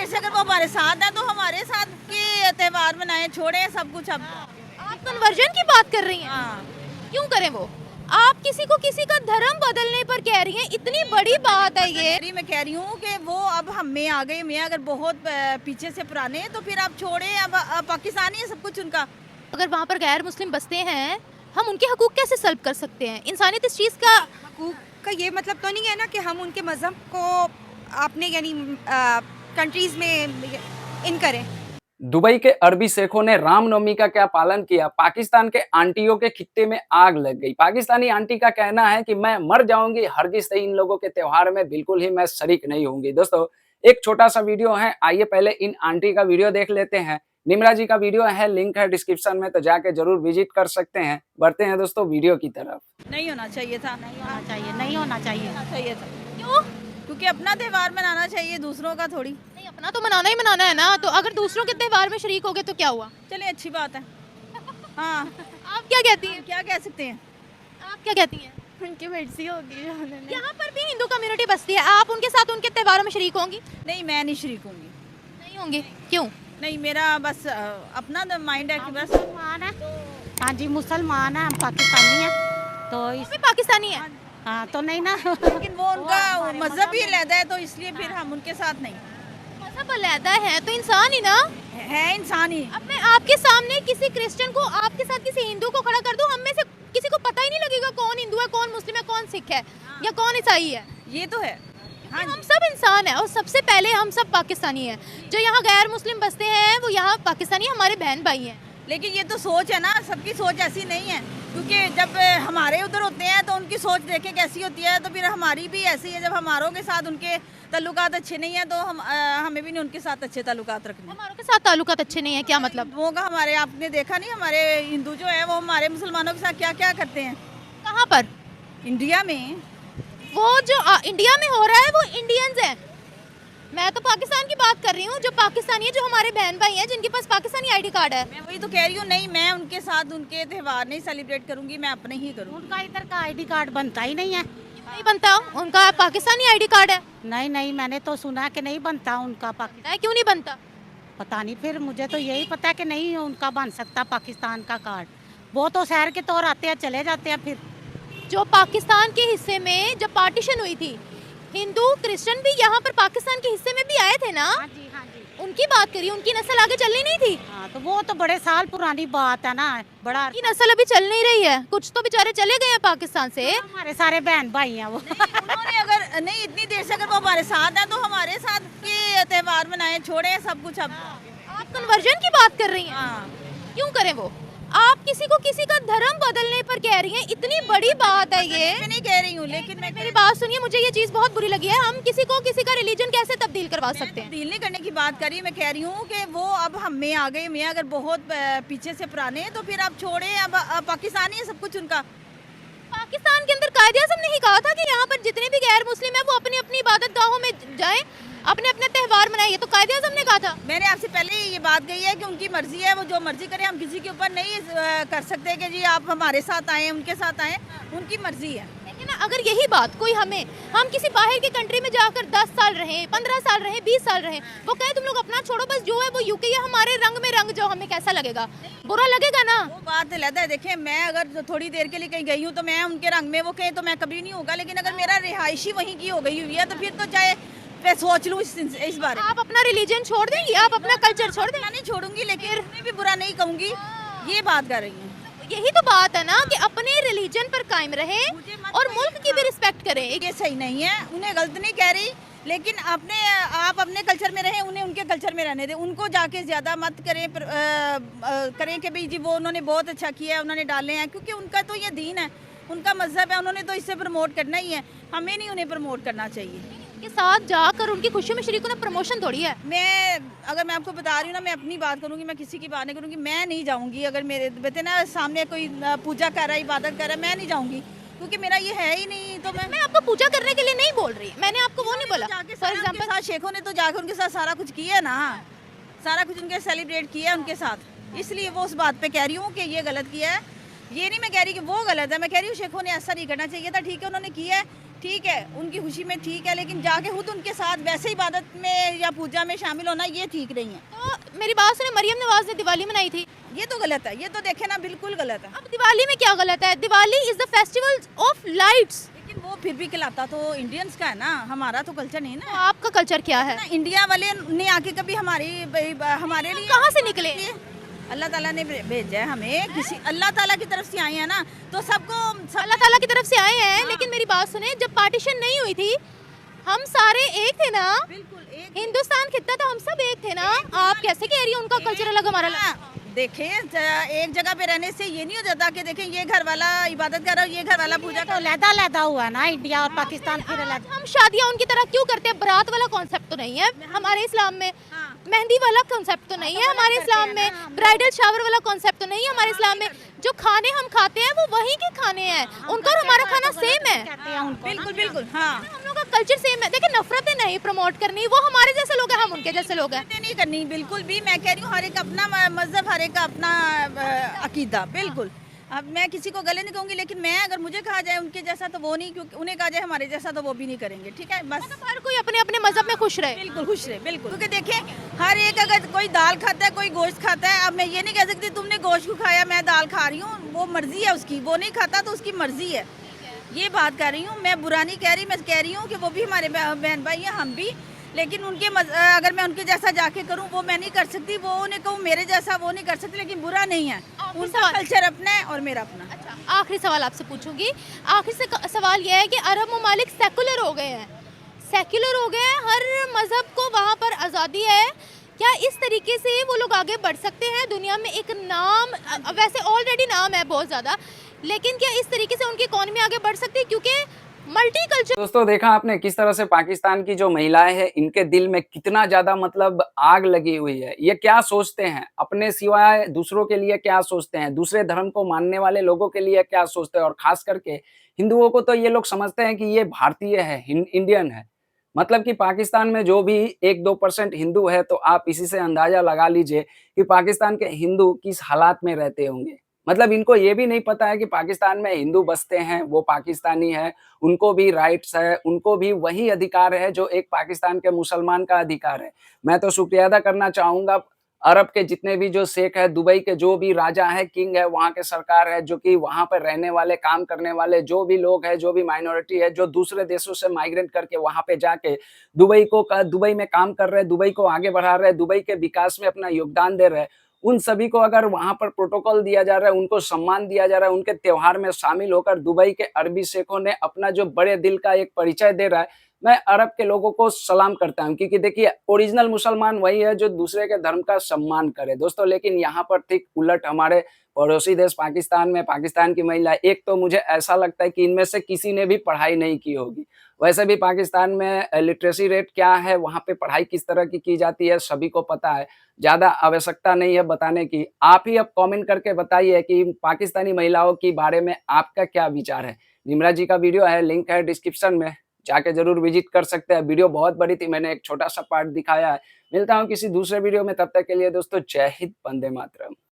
देर से अगर वो हमारे साथ है तो हमारे साथ के त्योहार मनाएं, छोड़े सब कुछ अब। आप कन्वर्जन की बात कर रही हैं? हाँ, क्यों करें वो? आप किसी को किसी का धर्म बदलने पर कह रही हैं, इतनी बड़ी बात है ये। मैं कह रही हूँ कि वो अब हम में आ गए, मैं अगर बहुत पीछे से पुराने हैं तो फिर आप छोड़े, अब पाकिस्तानी है सब कुछ उनका। अगर वहाँ पर गैर मुस्लिम बसते हैं, हम उनके हकूक कैसे सल्ब कर सकते हैं? इंसानियत इस चीज़ का हकूक का ये मतलब तो नहीं है ना कि हम उनके मज़हब को अपने यानी कंट्रीज़ में इन करें। दुबई के अरबी शेखों ने रामनवमी का क्या पालन किया? पाकिस्तान के आंटियों के खित्ते में आग लग गई। पाकिस्तानी आंटी का कहना है कि मैं मर जाऊंगी, हरगिज़ से इन लोगों के त्योहार में बिल्कुल ही मैं शरीक नहीं होंगी। दोस्तों, एक छोटा सा वीडियो है, आइए पहले इन आंटी का वीडियो देख लेते हैं। निम्रा जी का वीडियो है, लिंक है डिस्क्रिप्शन में, तो जाके जरूर विजिट कर सकते हैं। बढ़ते हैं दोस्तों वीडियो की तरफ। नहीं होना चाहिए था, नहीं होना चाहिए, नहीं होना चाहिए। चाहिए था, क्यों? क्योंकि अपना त्योहार मनाना चाहिए, दूसरों का थोड़ी। नहीं, अपना तो मनाना ही मनाना है ना। तो अगर दूसरों के त्योहार में शरीक हो गए तो क्या हुआ? चलिए अच्छी बात है। हाँ, आप क्या कहती हैं? क्या कह सकते हैं। आप क्या कहती हैं? उनकी मर्जी होगी। यहाँ पर भी हिंदू कम्युनिटी बसती है, आप उनके साथ उनके त्योहारों में शरीक होंगी? नहीं, मैं नहीं शरीक होंगी। नहीं होंगे? क्यों? नहीं, मेरा बस अपना माइंड है कि बस मुसलमान है। हाँ जी, मुसलमान है, हम पाकिस्तानी हैं तो आप भी पाकिस्तानी है? हाँ तो नहीं ना। लेकिन वो उनका मजहब ही अलग है, तो इसलिए फिर हम उनके साथ नहीं। मजहब अलहदा है तो इंसान ही ना है, इंसान ही। अब मैं आपके सामने किसी क्रिश्चियन को आपके साथ किसी हिंदू को खड़ा कर दूं, हम में से किसी को पता ही नहीं लगेगा कौन हिंदू है, कौन मुस्लिम है, कौन सिख है या कौन ईसाई है। ये तो है। हाँ, हम सब इंसान हैं और सबसे पहले हम सब पाकिस्तानी हैं। जो यहाँ गैर मुस्लिम बसते हैं वो यहाँ पाकिस्तानी हमारे बहन भाई हैं। लेकिन ये तो सोच है ना, सबकी सोच ऐसी नहीं है। क्योंकि जब हमारे उधर होते हैं तो उनकी सोच देखे कैसी होती है, तो फिर हमारी भी ऐसी है। जब हमारों के साथ उनके ताल्लुकात अच्छे नहीं है तो हमें भी नहीं उनके साथ अच्छे ताल्लुकात रखने। हमारों के साथ ताल्लुकात अच्छे नहीं है क्या मतलब? वो का हमारे, आपने देखा नहीं, हमारे हिंदू जो है वो हमारे मुसलमानों के साथ क्या क्या करते हैं। कहाँ पर? इंडिया में। वो जो इंडिया में हो रहा है वो इंडियंस हैं। मैं तो पाकिस्तान की बात कर रही हूँ, जो पाकिस्तानी है, जो हमारे बहन भाई हैं, जिनके पास पाकिस्तानी आईडी कार्ड है। मैं वही तो कह रही हूँ, नहीं मैं उनके साथ उनके त्योहार नहीं सेलिब्रेट करूंगी, मैं अपने ही करूँगी। उनका इधर का आईडी कार्ड बनता ही नहीं है। नहीं बनता? उनका पाकिस्तानी आईडी कार्ड है। नहीं नहीं, मैंने तो सुना कि नहीं बनता उनका पाकिस्तान। क्यों नहीं बनता? पता नहीं, फिर मुझे तो यही पता है कि नहीं उनका बन सकता पाकिस्तान का कार्ड। वो तो शहर के तौर आते हैं, चले जाते हैं। फिर जो पाकिस्तान के हिस्से में जब पार्टीशन हुई थी, हिंदू क्रिश्चियन भी यहाँ पर पाकिस्तान के हिस्से में भी आए थे ना। हाँ जी, हाँ जी। उनकी बात करिए, उनकी नस्ल आगे चलनी नहीं थी। हाँ तो वो तो बड़े साल पुरानी बात है ना, बड़ा। उनकी नस्ल अभी चल नहीं रही है, कुछ तो बेचारे चले गए हैं पाकिस्तान से। हमारे सारे बहन भाई हैं वो। उन्होंने अगर नहीं, इतनी देर से अगर वो हमारे साथ है तो हमारे साथ के त्योहार मनाएं, छोड़े सब कुछ अब। आप कन्वर्जन की बात कर रही हैं? हाँ, क्यों करें वो? आप किसी को किसी का धर्म बदलने पर कह रही हैं, इतनी बड़ी बात है ये। मैं नहीं कह रही हूँ, लेकिन मैं मेरी बात सुनिए, मुझे ये चीज बहुत बुरी लगी है। हम किसी को किसी का रिलीजन कैसे तब्दील करवा सकते हैं? तब्दील नहीं करने की बात करी, मैं कह रही हूँ कि वो अब हम में आ गए, मैं अगर बहुत पीछे से पुराने हैं तो फिर आप छोड़े, अब पाकिस्तानी है सब कुछ उनका। पाकिस्तान के अंदर कायदे आज़म ने ही कहा था कि यहाँ पर जितने भी गैर मुस्लिम है वो अपनी अपनी इबादत गाहों में जाएं, अपने अपने त्योहार मनाएं। ये तो कायदे आज़म ने कहा था। मैंने आपसे पहले ये बात कही है कि उनकी मर्जी है, वो जो मर्जी करें, हम किसी के ऊपर नहीं कर सकते कि जी आप हमारे साथ आए, उनके साथ आए, उनकी मर्जी है। लेकिन अगर यही बात कोई हम किसी बाहर की कंट्री में जाकर 10 साल रहें, 15 साल रहें, 20 साल रहें, वो कहे तुम लोग अपना छोड़ो, बस जो है वो यूके या हमारे रंग में रंग जाओ, हमें कैसा लगेगा? बुरा लगेगा ना। वो बात अलग है। देखें, मैं अगर थोड़ी देर के लिए कहीं गई हूँ तो मैं उनके रंग में, वो कहें तो मैं कभी नहीं होगा। लेकिन अगर मेरा रिहायशी वहीं की हो गई हुई है तो फिर तो चाहे मैं सोच लूँ इस बारे में। आप अपना रिलीजन छोड़ देंगी, आप अपना कल्चर छोड़ देंगी? मैं नहीं छोड़ूंगी, लेकिन उन्हें भी बुरा नहीं कहूँगी, ये बात कर रही हूँ। यही तो बात है ना कि अपने रिलीजन पर कायम रहे और मुल्क की भी रिस्पेक्ट करें। ये सही नहीं है, उन्हें गलत नहीं कह रही, लेकिन आप अपने कल्चर में रहें, उन्हें उनके कल्चर में रहने दें। उनको जाके ज़्यादा मत करें करें कि भाई जी वो उन्होंने बहुत अच्छा किया है, उन्होंने डाले हैं, क्योंकि उनका तो ये दीन है, उनका मजहब है, उन्होंने तो इससे प्रमोट करना ही है। हमें नहीं उन्हें प्रमोट करना चाहिए। के साथ जाकर उनकी खुशियों में शरीक होना प्रमोशन थोड़ी है। अगर मैं आपको बता रही हूँ ना, मैं अपनी बात करूँगी, मैं किसी की बात नहीं करूँगी। मैं नहीं जाऊँगी, अगर मेरे बेटे ना सामने कोई पूजा कर रहा है, इबादत कर रहा है, मैं नहीं जाऊँगी, क्योंकि मेरा ये है ही नहीं। तो मैं आपको पूजा करने के लिए नहीं बोल रही, मैंने आपको वो नहीं बोला। फॉर एग्जाम्पल शेखों ने तो जाकर उनके साथ सारा कुछ किया ना, सारा कुछ उनके सेलिब्रेट किया उनके साथ, इसलिए वो उस बात पे कह रही हूँ कि ये गलत किया है। ये नहीं मैं कह रही कि वो गलत है, मैं कह रही हूँ शेखों ने ऐसा नहीं करना चाहिए था। ठीक है, उन्होंने किया है, ठीक है, उनकी खुशी में ठीक है, लेकिन जाके खुद उनके साथ वैसे इबादत में या पूजा में शामिल होना ये ठीक नहीं है। तो मेरी बात सुने, मरियम नवाज ने दिवाली मनाई थी, ये तो गलत है, ये तो देखे ना बिल्कुल गलत है। अब दिवाली में क्या गलत है? Diwali is the festival of lights. लेकिन वो फिर भी खिलाता तो इंडियंस का है ना, हमारा तो कल्चर नहीं तो ना। आपका कल्चर क्या है? ना इंडिया वाले ने आके कभी हमारे लिए कहाँ से निकले? अल्लाह ताला ने भेजा है हमें, किसी अल्लाह ताला की तरफ से आए हैं ना, तो सबको अल्लाह ताला की तरफ से आए हैं, लेकिन मेरी बात सुने, जब पार्टीशन नहीं हुई थी हम सारे एक थे ना, बिल्कुल एक हिंदुस्तान कितना था, हम सब एक थे ना। आप कैसे कह रही हैं उनका कल्चर अलग हमारा अलग? देखें एक जगह पे रहने से ये नहीं हो जाता कि देखें ये घर वाला इबादत कर रहा है, ये घर वाला पूजा तो लहदा हुआ ना, इंडिया और पाकिस्तान फिर अलग। हम शादियां उनकी तरह क्यों करते हैं? बारात वाला कॉन्सेप्ट तो नहीं है हमारे इस्लाम में, मेहंदी वाला कॉन्सेप्ट तो नहीं है हमारे इस्लाम में, ब्राइडल शावर वाला कॉन्सेप्ट तो नहीं है हमारे इस्लाम में। जो खाने हम खाते हैं वो वहीं के खाने हैं, उनका और हमारा खाना सेम है। बिल्कुल बिल्कुल हाँ, हम लोग का कल्चर सेम है। देखिए, नफरतें नहीं प्रमोट करनी, वो हमारे जैसे लोग हैं, हम उनके जैसे लोग हैं। बातें नहीं करनी बिल्कुल भी। मैं कह रही हूँ हर एक अपना मजहब, हर एक का अपना अकीदा, बिल्कुल। अब मैं किसी को गले नहीं कहूँगी, लेकिन मैं अगर मुझे कहा जाए उनके जैसा तो वो नहीं, क्योंकि उन्हें कहा जाए हमारे जैसा तो वो भी नहीं करेंगे, ठीक है बस। मतलब हर कोई अपने अपने मजहब में खुश रहे। बिल्कुल खुश रहे, बिल्कुल। क्योंकि देखें हर एक, अगर कोई दाल खाता है, कोई गोश्त खाता है, अब मैं ये नहीं कह सकती तुमने गोश्त क्यों खाया, मैं दाल खा रही हूँ, वो मर्जी है उसकी, वो नहीं खाता तो उसकी मर्जी है। ये बात कर रही हूँ मैं, बुरा नहीं कह रही, मैं कह रही हूँ कि वो भी हमारे बहन भाई हैं, हम भी, लेकिन उनके अगर मैं उनके जैसा जाके करूँ वो मैं नहीं कर सकती, वो उन्हें कहूँ मेरे जैसा वो नहीं कर सकती, लेकिन बुरा नहीं है, उनका कल्चर अपना है और मेरा अपना। अच्छा, आखिरी सवाल आपसे पूछूंगी। आखिरी सवाल यह है कि अरब ममालिक सेकुलर हो गए हैं, सेक्युलर हो गए हैं, हर मजहब को वहाँ पर आज़ादी है। क्या इस तरीके से वो लोग आगे बढ़ सकते हैं दुनिया में? एक नाम, वैसे ऑलरेडी नाम है बहुत ज़्यादा, लेकिन क्या इस तरीके से उनकी इकोनॉमी आगे बढ़ सकती है? क्योंकि मल्टी कल्चर। दोस्तों देखा आपने किस तरह से पाकिस्तान की जो महिलाएं हैं, इनके दिल में कितना ज्यादा मतलब आग लगी हुई है। ये क्या सोचते हैं, अपने सिवाय दूसरों के लिए क्या सोचते हैं, दूसरे धर्म को मानने वाले लोगों के लिए क्या सोचते हैं, और खास करके हिंदुओं को तो ये लोग समझते हैं कि ये भारतीय है, इंडियन है। मतलब कि पाकिस्तान में जो भी 1-2% हिंदू है, तो आप इसी से अंदाजा लगा लीजिए कि पाकिस्तान के हिंदू किस हालात में रहते होंगे। मतलब इनको ये भी नहीं पता है कि पाकिस्तान में हिंदू बसते हैं, वो पाकिस्तानी है, उनको भी राइट्स है, उनको भी वही अधिकार है जो एक पाकिस्तान के मुसलमान का अधिकार है। मैं तो शुक्रिया अदा करना चाहूँगा अरब के जितने भी जो शेख है, दुबई के जो भी राजा है, किंग है, वहाँ के सरकार है, जो कि वहाँ पर रहने वाले, काम करने वाले जो भी लोग हैं, जो भी माइनॉरिटी है, जो दूसरे देशों से माइग्रेट करके वहाँ पे जाके दुबई में काम कर रहे हैं, दुबई को आगे बढ़ा रहे हैं, दुबई के विकास में अपना योगदान दे रहे हैं। उन सभी को अगर वहाँ पर प्रोटोकॉल दिया जा रहा है, उनको सम्मान दिया जा रहा है, उनके त्योहार में शामिल होकर दुबई के अरबी शेखों ने अपना जो बड़े दिल का एक परिचय दे रहा है, मैं अरब के लोगों को सलाम करता हूँ, क्योंकि देखिए ओरिजिनल मुसलमान वही है जो दूसरे के धर्म का सम्मान करे दोस्तों। लेकिन यहाँ पर ठीक उलट हमारे पड़ोसी देश पाकिस्तान में पाकिस्तान की महिला, एक तो मुझे ऐसा लगता है कि इनमें से किसी ने भी पढ़ाई नहीं की होगी। वैसे भी पाकिस्तान में लिटरेसी रेट क्या है, वहाँ पे पढ़ाई किस तरह की जाती है, सभी को पता है, ज़्यादा आवश्यकता नहीं है बताने की। आप ही अब कमेंट करके बताइए कि पाकिस्तानी महिलाओं के बारे में आपका क्या विचार है। निम्रा जी का वीडियो है, लिंक है डिस्क्रिप्शन में, जाके जरूर विजिट कर सकते हैं। वीडियो बहुत बड़ी थी, मैंने एक छोटा सा पार्ट दिखाया है। मिलता हूँ किसी दूसरे वीडियो में, तब तक के लिए दोस्तों जय हिंद, वंदे मातरम।